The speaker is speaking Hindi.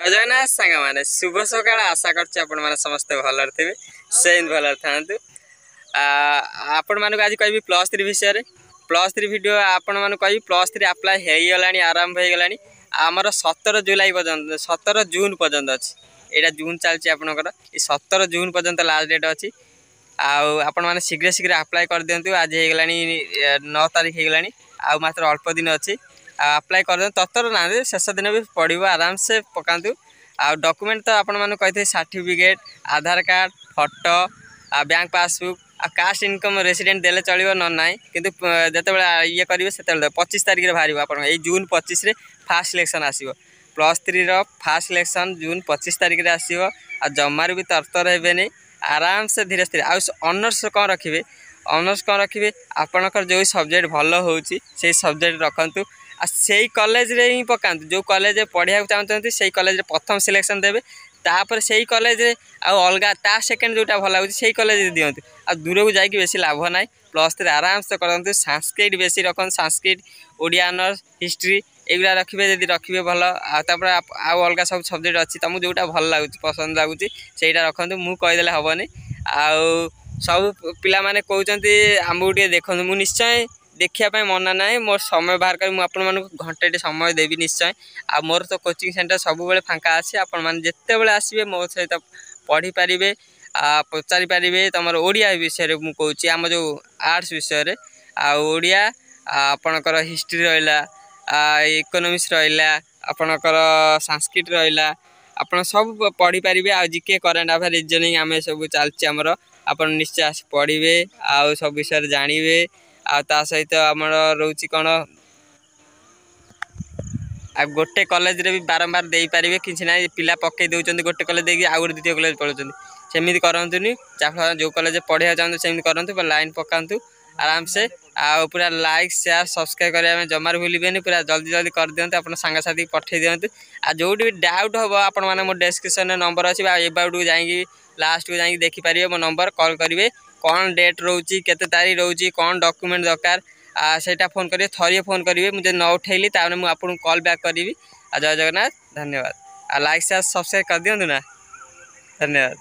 जय जगन्नाथ सांग मैंने शुभ सकाल आशा कर समस्ते भलर थे से भलर था आपण मानक आज कह +3 विषय +3 वीडियो आपण मान कह +3 अप्लाई हो गला आरंभ हो गला आमर 17 जुलाई पर्यटन 17 जून पर्यटन अच्छी यहाँ जून चलती आपंकर 17 जून पर्यटन लास्ट डेट अच्छी आपण मैंने शीघ्र शीघ्र अप्लाई कर दिंतु आज हो गला 9 तारीख हो गला आ मात्र अल्प दिन अच्छी अप्लाई कर तत्तर ना शेष दिन भी पड़ो आराम से पकातु डॉक्यूमेंट तो आपण मैंने कही certificate Aadhaar card photo bank passbook caste income resident देले चलो ना कि जिते ये करेंगे से 25 तारीख बाहर आप जून 25 फास्ट सिलेक्शन आसो +3 फास्ट सिलेक्शन जून 25 तारीख में आसो जमार भी तरतर हे आराम से धीरे धीरे ऑनर्स कौन रखिए ऑनर्स कौन रखिए आपणकर जो सब्जेक्ट भल हो सब्जेक्ट रखु से कॉलेज रे ही पकातु जो कॉलेज पढ़िया चाहते से कॉलेज प्रथम सिलेक्शन देवे तापर से कॉलेज अलग ता सेकेंड जोटा भल लगे से कॉलेज दिंतु आ दूर को जाकि बेसी लाभ ना +3 आराम से करते संस्कृत बेसी रखते संस्कृत ओडिया ऑनर्स हिस्ट्री एगुला रखिए जब रखिए भल अलग सब सब्जेक्ट अच्छी तुमको जोटा भल लगुच पसंद लगुच से रखु मुझे कहीदे हेनी आउ सब पिला माने कहते आमको टे देखो मुझे निश्चय देखापी मना ना मोर समय बाहर कर घंटे समय देवी निश्चय आ मोर तो कोचिंग सेंटर सब बेले फांका अच्छे आपण मैंने जिते बड़े आसवे मो सहित पढ़ी पारे पचारि पारे तुम ओडिया विषय मुझे कहूँ आम जो आर्ट्स विषय आड़िया आपणकर हिस्ट्री रहा इकोनोमिक्स रहा आपणकर संस्कृत रहा आप सब पढ़ी पारे आ जिके करेन्ट अफेयर रिजनिंग आम सब चलती आमर आप निश्चय आस पढ़े आ सब विषय जानवे आ सहित आमर रोच कौन गोटे कॉलेज रे भी बारंबार दे पारे कि ना पिला पकई दौरान गोटे कॉलेज देखिए आउ गोटे द्वितीय कॉलेज पढ़ुं सेमती करतुनि जहाँफल जो कॉलेज पढ़ा चाहते सेमती करूँ लाइन पकातु आराम से आ पूरा लाइक शेयर सब्सक्राइब करें जमार भूलें पूरा जल्दी जल्दी कर दिखाते आप सांगसाथी पठे दिंतु आ जो भी डाउट हम आपण मैंने मो डिस्क्रिप्शन नंबर अच्छी एबाउट को जाकि लास्ट को जाकि देखिपारे मो नंबर कॉल करेंगे कौन डेट रोचे केते तारीख रोचे कौन डॉक्यूमेंट दरकार सेटा फोन करेंगे थरिए फोन करेंगे मुझे न उठेली तापर मुझे आपको कॉल बैक करी जय जगन्नाथ धन्यवाद आ लाइक शेयर सब्सक्राइब कर दिंतु ना धन्यवाद।